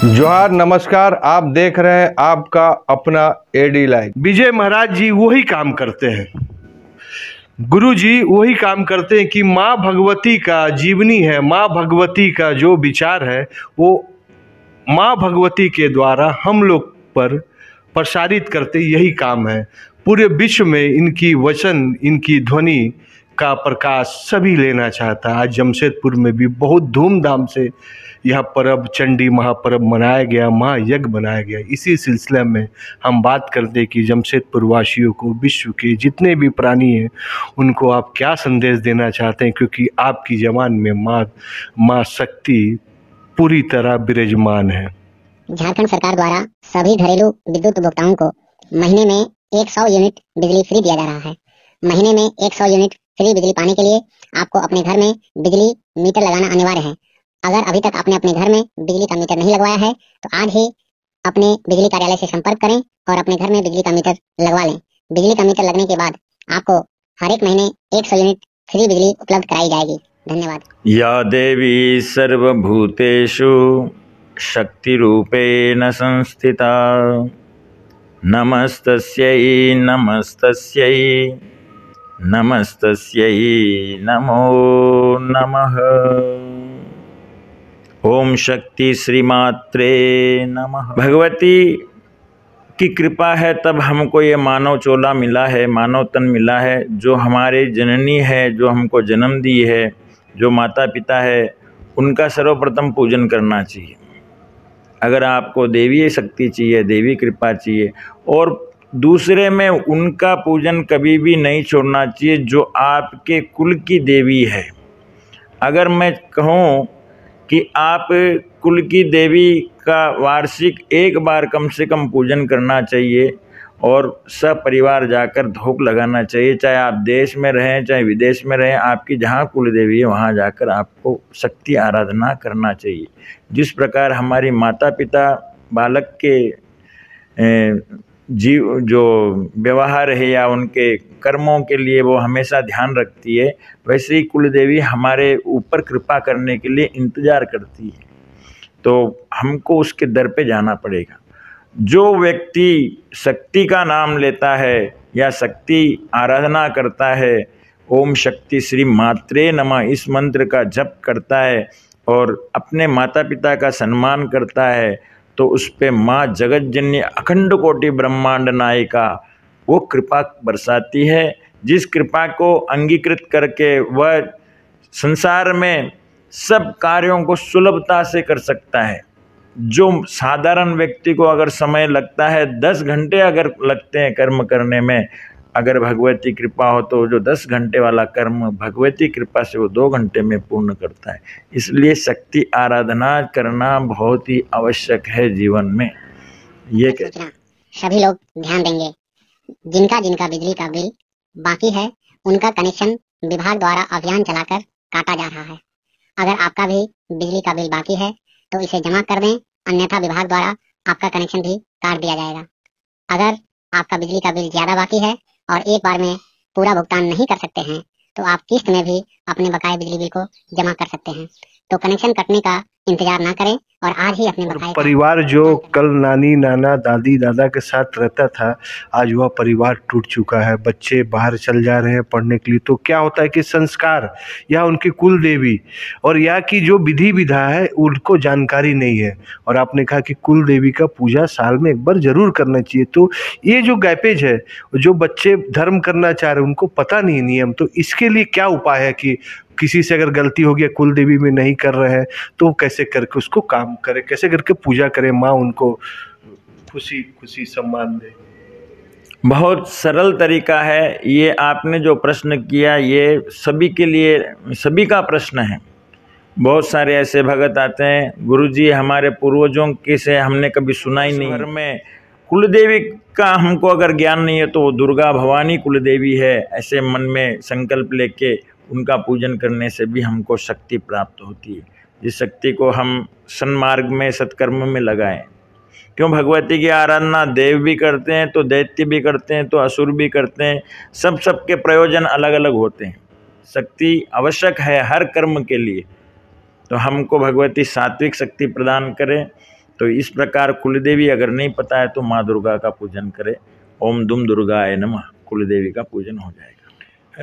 जोहार, नमस्कार। आप देख रहे हैं आपका अपना एडी लाइव। विजय महाराज जी वही काम करते हैं, गुरु जी वही काम करते हैं कि माँ भगवती का जीवनी है, माँ भगवती का जो विचार है वो माँ भगवती के द्वारा हम लोग पर प्रसारित करते, यही काम है। पूरे विश्व में इनकी वचन, इनकी ध्वनि का प्रकाश सभी लेना चाहता है। आज जमशेदपुर में भी बहुत धूमधाम से यह पर्व, चंडी महापर्व मनाया गया, महायज्ञ मनाया गया। इसी सिलसिले में हम बात करते हैं कि जमशेदपुर वासियों को, विश्व के जितने भी प्राणी हैं, उनको आप क्या संदेश देना चाहते हैं, क्योंकि आपकी जबान में माँ शक्ति पूरी तरह विराजमान है। झारखंड सरकार द्वारा सभी घरेलू विद्युत उपभोक्ताओं को महीने में 100 यूनिट बिजली फ्री दिया जा रहा है। महीने में 100 यूनिट फ्री बिजली पाने के लिए आपको अपने घर में बिजली मीटर लगाना अनिवार्य है। अगर अभी तक आपने अपने घर में बिजली का मीटर नहीं लगवाया है तो आज ही अपने बिजली कार्यालय से संपर्क करें और अपने घर में बिजली का मीटर लगवा लें। बिजली का मीटर लगने के बाद आपको हर एक महीने 100 यूनिट फ्री बिजली उपलब्ध कराई जाएगी। धन्यवाद। या देवी सर्वभूतेषु शक्तिरूपेण संस्थिता नमस्तस्यै नमस्तस्यै नमस्तस्यै नमो नमः। ओम शक्ति श्रीमात्रे नमः। भगवती की कृपा है तब हमको ये मानव चोला मिला है, मानव तन मिला है, जो हमारे जननी है, जो हमको जन्म दी है, जो माता पिता है, उनका सर्वप्रथम पूजन करना चाहिए। अगर आपको देवी शक्ति चाहिए, देवी कृपा चाहिए, और दूसरे में उनका पूजन कभी भी नहीं छोड़ना चाहिए जो आपके कुल की देवी है। अगर मैं कहूँ कि आप कुल की देवी का वार्षिक एक बार कम से कम पूजन करना चाहिए और सब परिवार जाकर धूप लगाना चाहिए। चाहे आप देश में रहें चाहे विदेश में रहें, आपकी जहाँ कुल देवी है वहाँ जाकर आपको शक्ति आराधना करना चाहिए। जिस प्रकार हमारी माता पिता बालक के जीव जो व्यवहार है या उनके कर्मों के लिए वो हमेशा ध्यान रखती है, वैसे ही कुल देवी हमारे ऊपर कृपा करने के लिए इंतज़ार करती है। तो हमको उसके दर पे जाना पड़ेगा। जो व्यक्ति शक्ति का नाम लेता है या शक्ति आराधना करता है, ओम शक्ति श्री मात्रे नमः इस मंत्र का जप करता है और अपने माता पिता का सम्मान करता है, तो उस पे माँ जगतजननी अखंड कोटि ब्रह्मांड नायिका वो कृपा बरसाती है। जिस कृपा को अंगीकृत करके वह संसार में सब कार्यों को सुलभता से कर सकता है। जो साधारण व्यक्ति को अगर समय लगता है, 10 घंटे अगर लगते हैं कर्म करने में, अगर भगवती कृपा हो तो जो 10 घंटे वाला कर्म भगवती कृपा से वो 2 घंटे में पूर्ण करता है। इसलिए शक्ति आराधना करना बहुत ही आवश्यक है जीवन में। ये सभी लोग ध्यान देंगे। जिनका जिनका बिजली का बिल बाकी है उनका कनेक्शन विभाग द्वारा अभियान चलाकर काटा जा रहा है। अगर आपका भी बिजली का बिल बाकी है तो इसे जमा कर दें, अन्यथा विभाग द्वारा आपका कनेक्शन भी काट दिया जाएगा। अगर आपका बिजली का बिल ज्यादा बाकी है और एक बार में पूरा भुगतान नहीं कर सकते हैं तो आप किस्त में भी अपने बकाये बिजली बिल को जमा कर सकते हैं। तो कनेक्शन कटने का इंतजार ना करें और आज ही अपने बकाये परिवार जो कल नानी नाना दादी दादा के साथ रहता था, आज वह परिवार टूट चुका है। बच्चे बाहर चल जा रहे हैं पढ़ने के लिए, तो क्या होता है कि संस्कार या उनकी कुल देवी और या की जो विधि विधा है उनको जानकारी नहीं है। और आपने कहा कि कुल देवी का पूजा साल में एक बार जरूर करना चाहिए। तो ये जो गैपेज है, जो बच्चे धर्म करना चाह रहे हैं उनको पता नहीं नियम, तो इसके लिए क्या उपाय है कि किसी से अगर गलती हो गया, कुल देवी में नहीं कर रहे हैं, तो कैसे करके उसको काम करें, कैसे करके पूजा करें, माँ उनको खुशी खुशी सम्मान दे। बहुत सरल तरीका है। ये आपने जो प्रश्न किया ये सभी के लिए, सभी का प्रश्न है। बहुत सारे ऐसे भगत आते हैं, गुरुजी हमारे पूर्वजों के से हमने कभी सुना ही नहीं। घर में कुल देवी का हमको अगर ज्ञान नहीं है तो वो दुर्गा भवानी कुल देवी है, ऐसे मन में संकल्प लेके उनका पूजन करने से भी हमको शक्ति प्राप्त होती है। जिस शक्ति को हम सन्मार्ग में सत्कर्म में लगाएं। क्यों भगवती की आराधना देव भी करते हैं तो दैत्य भी करते हैं तो असुर भी करते हैं, सबके प्रयोजन अलग अलग होते हैं। शक्ति आवश्यक है हर कर्म के लिए। तो हमको भगवती सात्विक शक्ति प्रदान करें तो इस प्रकार कुलदेवी अगर नहीं पता है तो माँ दुर्गा का पूजन करें। ओम दुम दुर्गाय नमः, कुलदेवी का पूजन हो जाएगा।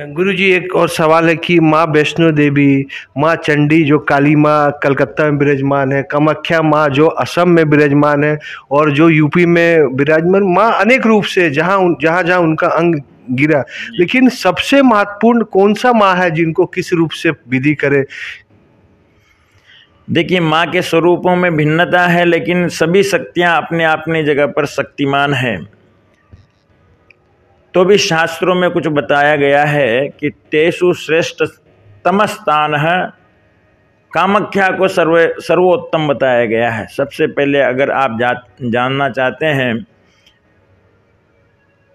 गुरुजी एक और सवाल है कि माँ वैष्णो देवी, माँ चंडी जो काली माँ कलकत्ता में विराजमान है, कामाख्या माँ जो असम में विराजमान है, और जो यूपी में विराजमान माँ अनेक रूप से जहाँ उनका अंग गिरा, लेकिन सबसे महत्वपूर्ण कौन सा माँ है जिनको किस रूप से विधि करे? देखिए, माँ के स्वरूपों में भिन्नता है, लेकिन सभी शक्तियाँ अपने अपनी जगह पर शक्तिमान है। तो भी शास्त्रों में कुछ बताया गया है कि तेषु श्रेष्ठ तमस्तान है, कामाख्या को सर्वोत्तम बताया गया है। सबसे पहले अगर आप जानना चाहते हैं,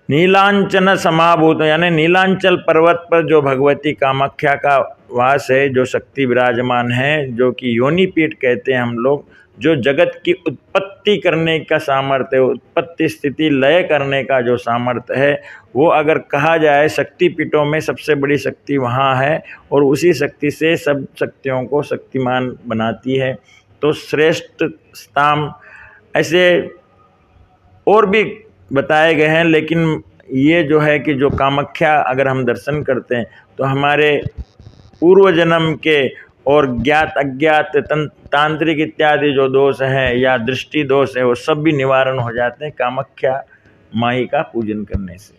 नीलांचन समाभूत यानी नीलांचल पर्वत पर जो भगवती कामाख्या का वास है, जो शक्ति विराजमान है, जो कि योनि पीठ कहते हैं हम लोग, जो जगत की उत्पत्ति करने का सामर्थ्य है, उत्पत्ति स्थिति लय करने का जो सामर्थ्य है, वो अगर कहा जाए शक्ति पीठों में सबसे बड़ी शक्ति वहाँ है, और उसी शक्ति से सब शक्तियों को शक्तिमान बनाती है। तो श्रेष्ठ स्थान ऐसे और भी बताए गए हैं, लेकिन ये जो है कि जो कामाख्या अगर हम दर्शन करते हैं तो हमारे पूर्व जन्म के और ज्ञात अज्ञात तांत्रिक इत्यादि जो दोष हैं या दृष्टि दोष है, वो सब भी निवारण हो जाते हैं कामाख्या माई का पूजन करने से।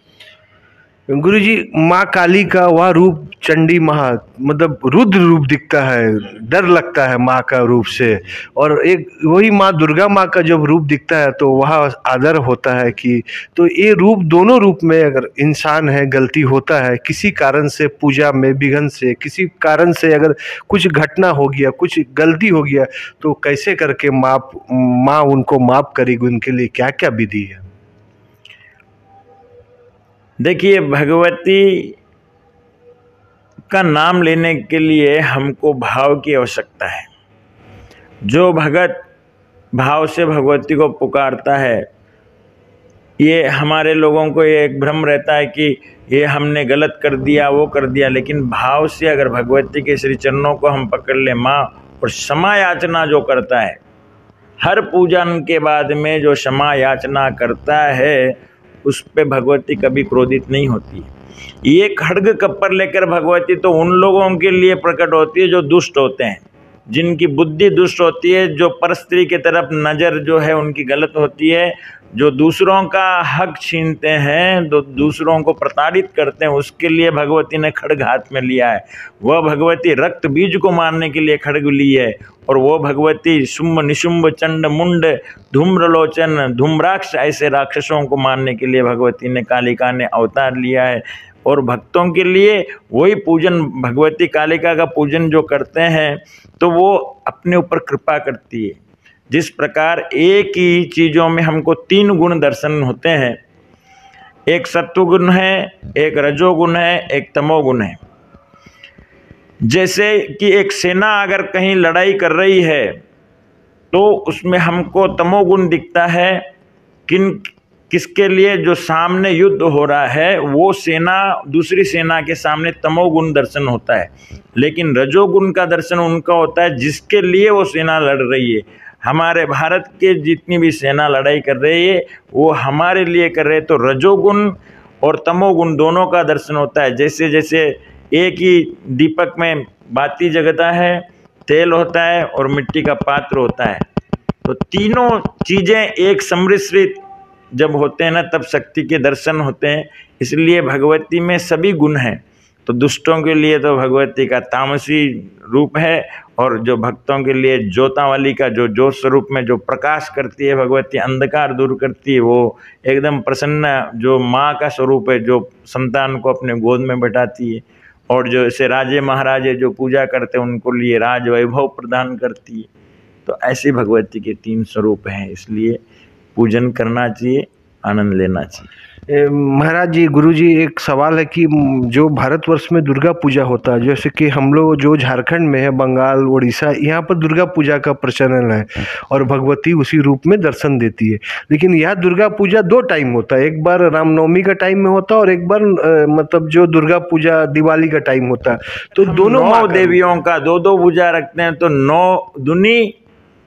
गुरुजी माँ काली का वह रूप चंडी महा मतलब रुद्र रूप दिखता है, डर लगता है माँ का रूप से, और एक वही माँ दुर्गा माँ का जब रूप दिखता है तो वह आदर होता है कि, तो ये रूप दोनों रूप में अगर इंसान है गलती होता है किसी कारण से, पूजा में विघ्न से, किसी कारण से अगर कुछ घटना हो गया, कुछ गलती हो गया, तो कैसे करके माँ उनको माफ करेगी? उनके लिए क्या क्या विधि है? देखिए, भगवती का नाम लेने के लिए हमको भाव की आवश्यकता है। जो भगत भाव से भगवती को पुकारता है, ये हमारे लोगों को ये एक भ्रम रहता है कि ये हमने गलत कर दिया, वो कर दिया, लेकिन भाव से अगर भगवती के श्री चरणों को हम पकड़ ले माँ, और क्षमा याचना जो करता है, हर पूजन के बाद में जो क्षमा याचना करता है, उस पे भगवती कभी क्रोधित नहीं होती है। ये खड्ग कप्पर लेकर भगवती तो उन लोगों के लिए प्रकट होती है जो दुष्ट होते हैं, जिनकी बुद्धि दुष्ट होती है, जो परस्त्री की तरफ नज़र जो है उनकी गलत होती है, जो दूसरों का हक छीनते हैं, जो दूसरों को प्रताड़ित करते हैं, उसके लिए भगवती ने खड्ग हाथ में लिया है। वह भगवती रक्त बीज को मारने के लिए खड्ग ली है, और वो भगवती शुंभ निशुंभ चंड मुंड धूम्रलोचन धूम्राक्ष ऐसे राक्षसों को मारने के लिए भगवती ने, कालिका ने अवतार लिया है। और भक्तों के लिए वही पूजन, भगवती कालिका का पूजन जो करते हैं तो वो अपने ऊपर कृपा करती है। जिस प्रकार एक ही चीज़ों में हमको 3 गुण दर्शन होते हैं, एक सत्वगुण है, एक रजोगुण है, एक तमोगुण है। जैसे कि एक सेना अगर कहीं लड़ाई कर रही है तो उसमें हमको तमोगुण दिखता है, किसके लिए? जो सामने युद्ध हो रहा है वो सेना दूसरी सेना के सामने तमोगुण दर्शन होता है, लेकिन रजोगुण का दर्शन उनका होता है जिसके लिए वो सेना लड़ रही है। हमारे भारत के जितनी भी सेना लड़ाई कर रही है वो हमारे लिए कर रहे हैं, तो रजोगुण और तमोगुण दोनों का दर्शन होता है। जैसे जैसे एक ही दीपक में बाती जगता है, तेल होता है और मिट्टी का पात्र होता है, तो तीनों चीज़ें एक सम्मिश्रित जब होते हैं ना, तब शक्ति के दर्शन होते हैं। इसलिए भगवती में सभी गुण हैं। तो दुष्टों के लिए तो भगवती का तामसी रूप है, और जो भक्तों के लिए ज्योतावली का जो ज्योत स्वरूप में जो प्रकाश करती है भगवती, अंधकार दूर करती है, वो एकदम प्रसन्न जो माँ का स्वरूप है, जो संतान को अपने गोद में बैठाती है, और जो ऐसे राजे महाराजे जो पूजा करते हैं उनको लिए राज वैभव प्रदान करती है। तो ऐसी भगवती के 3 स्वरूप हैं, इसलिए पूजन करना चाहिए, आनंद लेना चाहिए। महाराज जी, गुरु जी, एक सवाल है कि जो भारतवर्ष में दुर्गा पूजा होता है, जैसे कि हम लोग जो झारखंड में है, बंगाल, उड़ीसा, यहाँ पर दुर्गा पूजा का प्रचलन है और भगवती उसी रूप में दर्शन देती है, लेकिन यह दुर्गा पूजा 2 टाइम होता है। एक बार रामनवमी का टाइम में होता है और एक बार मतलब जो दुर्गा पूजा दिवाली का टाइम होता है। तो दोनों 9 देवियों का 2-2 पूजा रखते हैं, तो 9 दूनी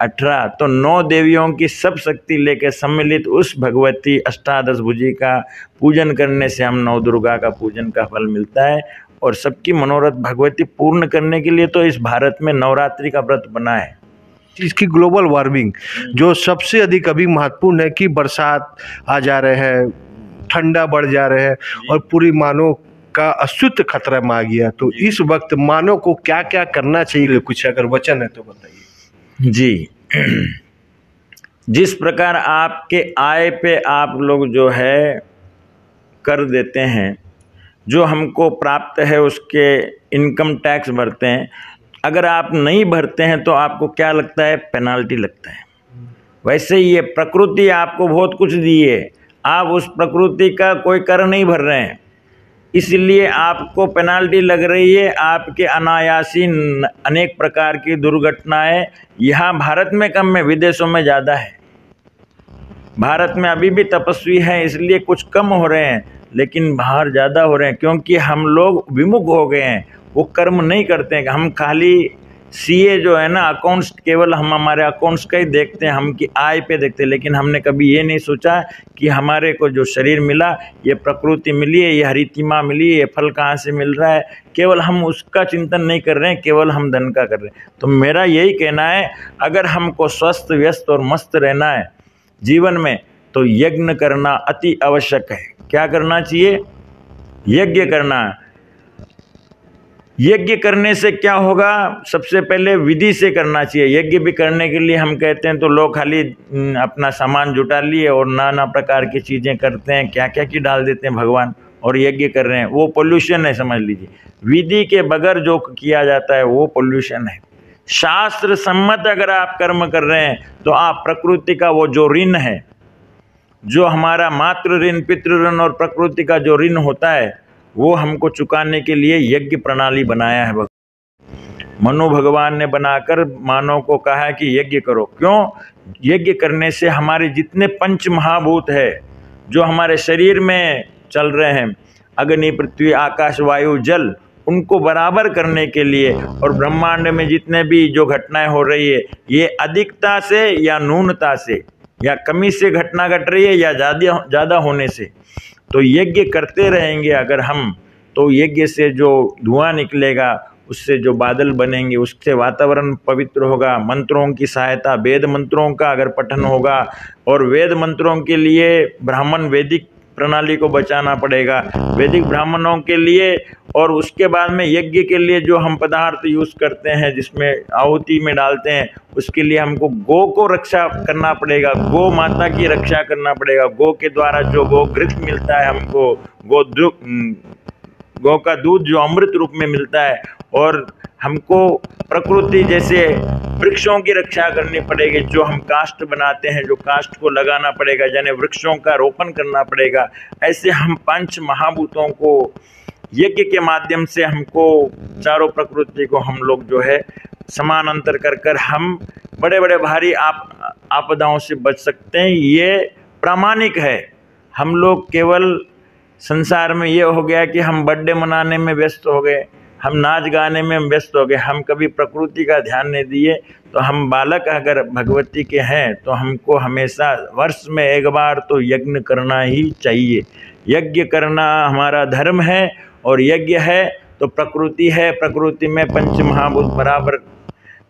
18, तो 9 देवियों की सब शक्ति लेकर सम्मिलित उस भगवती अष्टादश भुजी का पूजन करने से हम नौ दुर्गा का पूजन का फल मिलता है। और सबकी मनोरथ भगवती पूर्ण करने के लिए तो इस भारत में नवरात्रि का व्रत बना है। इसकी ग्लोबल वार्मिंग जो सबसे अधिक अभी महत्वपूर्ण है कि बरसात आ जा रहे हैं, ठंडा बढ़ जा रहे हैं और पूरी मानव का अस्तित्व खतरा में आ गया, तो इस वक्त मानव को क्या क्या करना चाहिए, कुछ अगर वचन है तो बताइए। जी, जिस प्रकार आपके आय पे आप लोग जो है कर देते हैं, जो हमको प्राप्त है उसके इनकम टैक्स भरते हैं, अगर आप नहीं भरते हैं तो आपको क्या लगता है, पेनाल्टी लगता है। वैसे ये प्रकृति आपको बहुत कुछ दी है, आप उस प्रकृति का कोई कर नहीं भर रहे हैं, इसलिए आपको पेनाल्टी लग रही है। आपके अनायासी अनेक प्रकार की दुर्घटनाएं यहाँ भारत में कम है, विदेशों में ज़्यादा है। भारत में अभी भी तपस्वी हैं इसलिए कुछ कम हो रहे हैं, लेकिन बाहर ज़्यादा हो रहे हैं क्योंकि हम लोग विमुख हो गए हैं, वो कर्म नहीं करते हैं। हम खाली सीए जो है ना, अकाउंट्स, केवल हम हमारे अकाउंट्स का ही देखते हैं, हम की आय पे देखते हैं, लेकिन हमने कभी ये नहीं सोचा कि हमारे को जो शरीर मिला, ये प्रकृति मिली है, ये हरितिमा मिली है, ये फल कहाँ से मिल रहा है, केवल हम उसका चिंतन नहीं कर रहे हैं, केवल हम धन का कर रहे हैं। तो मेरा यही कहना है, अगर हमको स्वस्थ व्यस्त और मस्त रहना है जीवन में तो यज्ञ करना अति आवश्यक है। क्या करना चाहिए, यज्ञ करना है। यज्ञ करने से क्या होगा, सबसे पहले विधि से करना चाहिए। यज्ञ भी करने के लिए हम कहते हैं तो लोग खाली अपना सामान जुटा लिए और नाना प्रकार की चीज़ें करते हैं, क्या क्या की डाल देते हैं भगवान, और यज्ञ कर रहे हैं, वो पोल्यूशन है, समझ लीजिए। विधि के बगैर जो किया जाता है वो पोल्यूशन है। शास्त्र सम्मत अगर आप कर्म कर रहे हैं तो आप प्रकृति का वो जो ऋण है, जो हमारा मातृ ऋण, पितृ ऋण और प्रकृति का जो ऋण होता है, वो हमको चुकाने के लिए यज्ञ प्रणाली बनाया है। मनु भगवान ने बनाकर मानव को कहा है कि यज्ञ करो। क्यों? यज्ञ करने से हमारे जितने पंच महाभूत है जो हमारे शरीर में चल रहे हैं, अग्नि, पृथ्वी, आकाश, वायु, जल, उनको बराबर करने के लिए, और ब्रह्मांड में जितने भी जो घटनाएं हो रही है, ये अधिकता से या न्यूनता से या कमी से घटना घट रही है या ज़्यादा होने से, तो यज्ञ करते रहेंगे अगर हम, तो यज्ञ से जो धुआं निकलेगा, उससे जो बादल बनेंगे, उससे वातावरण पवित्र होगा। मंत्रों की सहायता, वेद मंत्रों का अगर पठन होगा, और वेद मंत्रों के लिए ब्राह्मण वैदिक प्रणाली को बचाना पड़ेगा, वैदिक ब्राह्मणों के लिए। और उसके बाद में यज्ञ के लिए जो हम पदार्थ यूज़ करते हैं, जिसमें आहुति में डालते हैं, उसके लिए हमको गौ को रक्षा करना पड़ेगा, गौ माता की रक्षा करना पड़ेगा। गौ के द्वारा जो गौ घृत मिलता है हमको, गौ का दूध जो अमृत रूप में मिलता है, और हमको प्रकृति जैसे वृक्षों की रक्षा करनी पड़ेगी, जो हम काष्ठ बनाते हैं, जो काष्ठ को लगाना पड़ेगा, यानी वृक्षों का रोपण करना पड़ेगा। ऐसे हम पंच महाभूतों को यज्ञ के माध्यम से हमको चारों प्रकृति को हम लोग जो है समानांतर कर हम बड़े बड़े भारी आपदाओं से बच सकते हैं। ये प्रामाणिक है। हम लोग केवल संसार में ये हो गया कि हम बर्थडे मनाने में व्यस्त हो गए, हम नाच गाने में व्यस्त हो गए, हम कभी प्रकृति का ध्यान नहीं दिए। तो हम बालक अगर भगवती के हैं तो हमको हमेशा वर्ष में एक बार तो यज्ञ करना ही चाहिए। यज्ञ करना हमारा धर्म है, और यज्ञ है तो प्रकृति है, प्रकृति में पंच महाभूत बराबर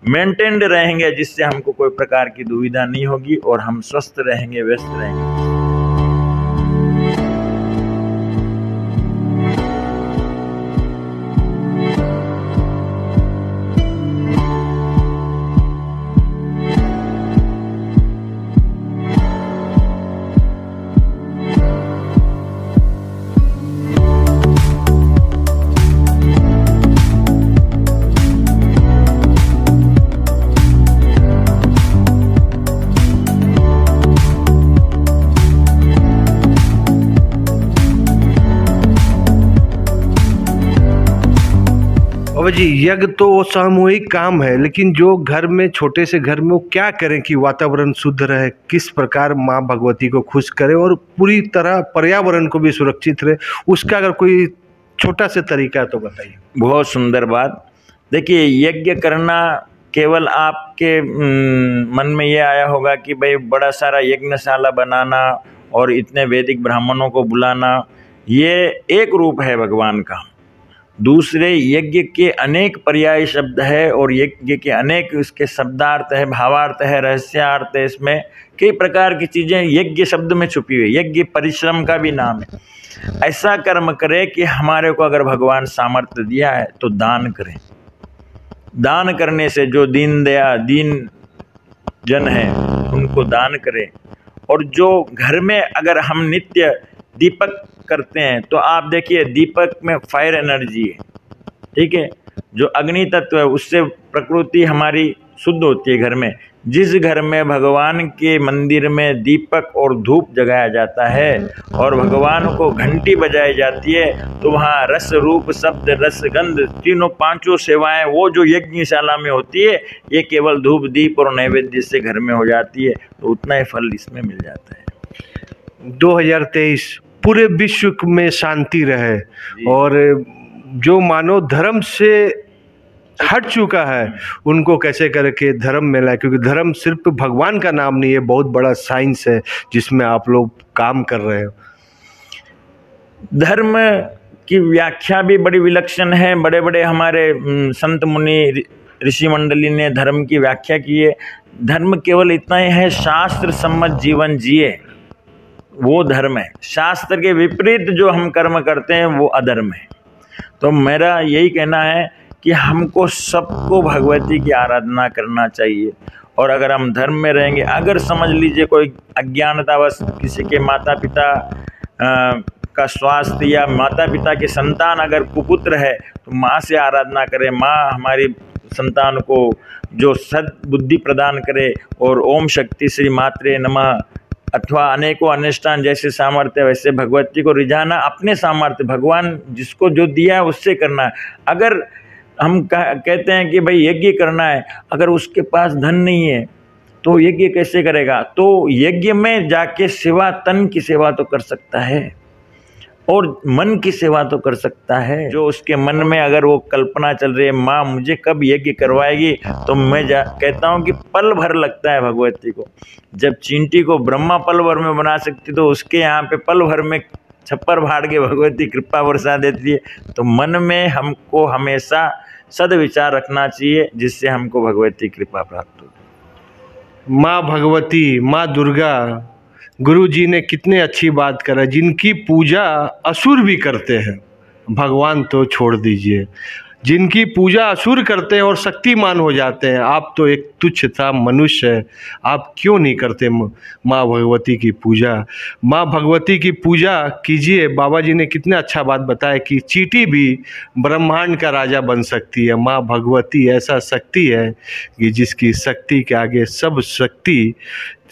मेंटेन्ड रहेंगे, जिससे हमको कोई प्रकार की दुविधा नहीं होगी और हम स्वस्थ रहेंगे, व्यस्त रहेंगे। अब जी, यज्ञ तो सामूहिक काम है, लेकिन जो घर में, छोटे से घर में, वो क्या करें कि वातावरण शुद्ध रहे, किस प्रकार माँ भगवती को खुश करें और पूरी तरह पर्यावरण को भी सुरक्षित रहे, उसका अगर कोई छोटा सा तरीका तो बताइए। बहुत सुंदर बात। देखिए, यज्ञ करना केवल आपके मन में ये आया होगा कि भाई बड़ा सारा यज्ञशाला बनाना और इतने वैदिक ब्राह्मणों को बुलाना, ये एक रूप है भगवान का। दूसरे यज्ञ के अनेक पर्याय शब्द है और यज्ञ के अनेक इसके शब्दार्थ है, भावार्थ है, रहस्यार्थ है। इसमें कई प्रकार की चीज़ें यज्ञ शब्द में छुपी हुई। यज्ञ परिश्रम का भी नाम है। ऐसा कर्म करें कि हमारे को अगर भगवान सामर्थ्य दिया है तो दान करें। दान करने से जो दीन जन है उनको दान करें। और जो घर में अगर हम नित्य दीपक करते हैं तो आप देखिए दीपक में फायर एनर्जी है, ठीक है। जो अग्नि तत्व है उससे प्रकृति हमारी शुद्ध होती है घर में। जिस घर में भगवान के मंदिर में दीपक और धूप जगाया जाता है और भगवान को घंटी बजाई जाती है तो वहाँ रस रूप शब्द रस गंध तीनों पांचों सेवाएं वो जो यज्ञशाला में होती है ये केवल धूप दीप और नैवेद्य से घर में हो जाती है, तो उतना ही फल इसमें मिल जाता है। 2023 पूरे विश्व में शांति रहे और जो मानव धर्म से हट चुका है उनको कैसे करके धर्म में लाए, क्योंकि धर्म सिर्फ भगवान का नाम नहीं है, बहुत बड़ा साइंस है जिसमें आप लोग काम कर रहे हो। धर्म की व्याख्या भी बड़ी विलक्षण है। बड़े बड़े हमारे संत मुनि ऋषि मंडली ने धर्म की व्याख्या की है। धर्म केवल इतना ही है, शास्त्र सम्मत जीवन जिए, वो धर्म है। शास्त्र के विपरीत जो हम कर्म करते हैं वो अधर्म है। तो मेरा यही कहना है कि हमको सबको भगवती की आराधना करना चाहिए। और अगर हम धर्म में रहेंगे, अगर समझ लीजिए कोई अज्ञानतावश किसी के माता पिता का स्वास्थ्य या माता पिता के संतान अगर कुपुत्र है तो माँ से आराधना करें। माँ हमारी संतान को जो सद्बुद्धि प्रदान करे और ओम शक्ति श्री मात्रे नमः अथवा अनेकों अनुष्ठान जैसे सामर्थ्य वैसे भगवती को रिझाना। अपने सामर्थ्य भगवान जिसको जो दिया है उससे करना है। अगर हम कहते हैं कि भाई यज्ञ करना है, अगर उसके पास धन नहीं है तो यज्ञ कैसे करेगा? तो यज्ञ में जाके सेवा, तन की सेवा तो कर सकता है और मन की सेवा तो कर सकता है। जो उसके मन में अगर वो कल्पना चल रही है माँ मुझे कब यज्ञ करवाएगी, तो मैं कहता हूँ कि पल भर लगता है भगवती को। जब चींटी को ब्रह्मा पल भर में बना सकती तो उसके यहाँ पे पल भर में छप्पर फाड़ के भगवती कृपा बरसा देती है। तो मन में हमको हमेशा सद्विचार रखना चाहिए जिससे हमको भगवती कृपा प्राप्त हो। माँ भगवती, माँ दुर्गा, गुरु जी ने कितने अच्छी बात करा, जिनकी पूजा असुर भी करते हैं, भगवान तो छोड़ दीजिए, जिनकी पूजा असुर करते हैं और शक्तिमान हो जाते हैं। आप तो एक तुच्छ सा मनुष्य है, आप क्यों नहीं करते माँ भगवती की पूजा? माँ भगवती की पूजा कीजिए। बाबा जी ने कितना अच्छा बात बताया कि चींटी भी ब्रह्मांड का राजा बन सकती है। माँ भगवती ऐसा शक्ति है कि जिसकी शक्ति के आगे सब शक्ति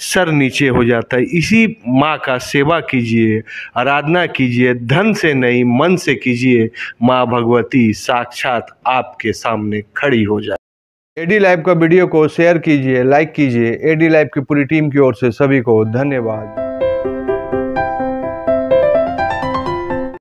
सर नीचे हो जाता है। इसी माँ का सेवा कीजिए, आराधना कीजिए, धन से नहीं मन से कीजिए। माँ भगवती साक्षात आपके सामने खड़ी हो जाए। एडी लाइव का वीडियो को शेयर कीजिए, लाइक कीजिए। एडी लाइव की पूरी टीम की ओर से सभी को धन्यवाद।